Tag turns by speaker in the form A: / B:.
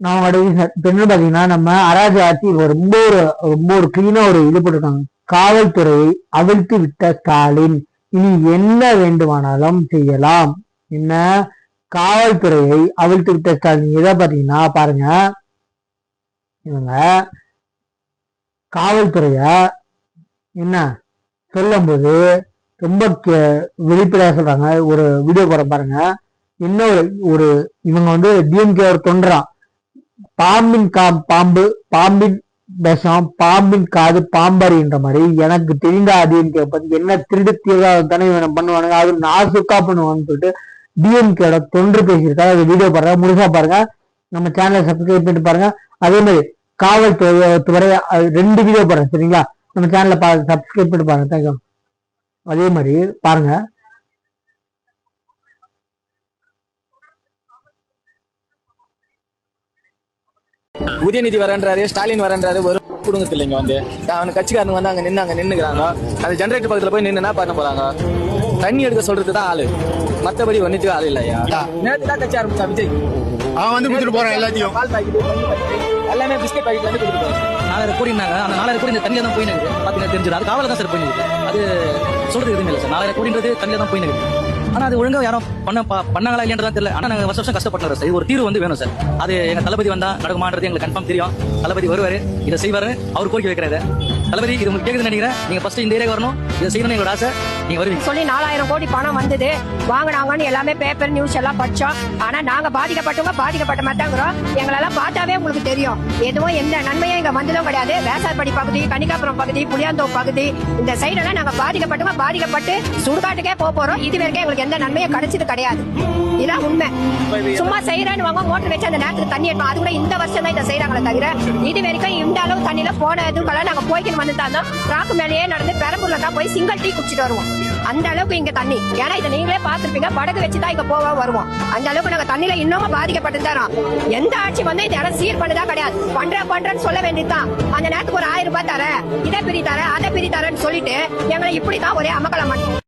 A: நான் பெண்ணு பாத்தீங்கன்னா நம்ம அராஜக ஆட்சி ரொம்ப ஒரு கிளீனா ஒரு இது போட்டிருக்காங்க. காவல்துறையை அவிழ்த்து விட்ட ஸ்டாலின் இனி என்ன வேண்டுமானாலும் செய்யலாம். என்ன காவல்துறையை அவிழ்த்து விட்ட ஸ்டாலின் எதை பாத்தீங்கன்னா பாருங்க, இவங்க காவல்துறைய என்ன சொல்லும் போது ரொம்ப வெளிப்படையா சொல்றாங்க. ஒரு வீடியோ போற பாருங்க. என்ன ஒரு இவங்க டிஎம்கே ஒரு தொண்டரான், பாம்பின் விஷம் பாம்பின் காது பாம்பறின்ற மாதிரி எனக்கு தெரிந்த டிஎம்கே பத்தி என்ன திருடு தானே பண்ணுவானுங்க, அது நாசுக்கா பண்ணுவான்னு சொல்லிட்டு டிஎம்கேட தொன்று பேசியிருக்காரு. அது வீடியோ பாருங்க, முழுசா பாருங்க, நம்ம சேனலை சப்ஸ்கிரைப் பண்ணிட்டு பாருங்க. அதே மாதிரி காவல்துறை 2 வீடியோ பாருங்க சரிங்களா, நம்ம சேனலை சப்ஸ்கிரைப் பண்ணிட்டு பாருங்க. தேங்க்யூ. அதே மாதிரி பாருங்க,
B: உதயநிதி வரன்றாரு, ஸ்டாலின் வரன்றாரு, ஒரு குடும்பத்தில் இல்லைங்க அவனு கட்சிக்காரங்க அங்க நின்னுக்கிறாங்க. அது ஜெனரேட்டர் பக்கத்துல போய் நின்னுனா பண்ண போறாங்க. தண்ணி எடுக்க சொல்றதுதான் ஆளு, மத்தபடி ஒன்னுக்கு ஆள் இல்லையா. நேரத்துலாம் கட்சி ஆரம்பிச்சா விஜய் அவன் கொடுத்துட்டு போறான் எல்லாத்தையும், எல்லாமே பிஸ்கெட் பாக்கெட்ல இருந்து கொடுத்துட்டு போறான். 4000 கோடினாங்க, அந்த 4000 கோடி இந்த தண்ணியில தான் போய் நிற்குது. பாத்தீங்கன்னா தெரிஞ்சது, அது காவல தான் சார் போய் நிற்குது. அது சொல்றது எதுவுமே இல்லை சார். 4000 கோடின்றது தண்ணியில தான் போய் நிற்குது. ஆனா அது ஒழுங்கா யாரும் பண்ணாங்களா இல்லையன்றதான் தெரியல. ஆனா நாங்க வருஷம் கஷ்டப்பட்டு சார், இது ஒரு தீர்வு வேணும் சார். அது எங்க தளபதி வந்தா நடக்குமான்றது எங்களுக்கு கன்ஃபார்ம் தெரியும். தளபதி வருவாரு, இதை செய்வாரு, அவர் கோரிக்கை வைக்கிறாரு. தளபதி இது உங்களுக்கு கேக்குதுன்னு நினைக்கிறேன். நீங்க ஃபர்ஸ்ட் இந்த ஏரியா வரணும், இதை செய்யணும் எங்களோட ஆசை. நீங்க வருவீங்க
C: சொல்லி 4000 கோடி பணம் வந்தது, வாங்கினாங்கன்னு எல்லாமே பேப்பர் நியூஸ் எல்லாம் படிச்சோம். ஆனா நாங்க பாதிக்கப்பட்டவங்க பாதிக்கப்பட்ட மாட்டாங்கிறோம். எங்களெல்லாம் பார்த்தாவே உங்களுக்கு தெரியும், எதுவும் எந்த நன்மையும் இங்க வந்ததும் கிடையாது. வேசார்படி பகுதி, கனிகாபுரம் பகுதி, புளியாந்தோப்பு பகுதி, இந்த சைடெல்லாம் நாங்க பாதிக்கப்பட்டு சுடுகாட்டுக்கே போறோம். இது வரைக்கும் எங்களுக்கு எந்த நன்மையும் கிடைச்சது கிடையாது. இதான் உண்மை. சும்மா செய்யறேன்னு வாங்க, மோட்டர் வச்சு அந்த நேரத்துக்கு தண்ணி எடுப்போம். அது கூட இந்த வருஷம் தான் இதை செய்யறாங்களே தவிர இது வரைக்கும் இந்த அளவு தண்ணியில போன இதுக்கெல்லாம் நாங்க போய்க்கணும் வந்துட்டாலும் ராக்கு மேலேயே நடந்து பெரம்பூர்ல தான் போய் சிங்கிள் டீ குடிச்சிட்டு வருவோம். அந்த அளவுக்கு இங்க தண்ணி, ஏன்னா இதை நீங்களே பாத்துருப்பீங்க, படகு வச்சுதான் இங்க வருவோம். அந்த அளவுக்கு நாங்க தண்ணியில இன்னமும் பாதிக்கப்பட்டு தரோம். எந்த ஆட்சி வந்து இந்த இடம் சீர் பண்ணதா கிடையாது. பண்றேன்னு சொல்ல வேண்டியதுதான். அந்த நேரத்துக்கு ஒரு 1000 ரூபாய் தர, இதை பிரி தர, அதை பிரி தரேன்னு சொல்லிட்டு எங்களை இப்படிதான் ஒரே அமக்கலம்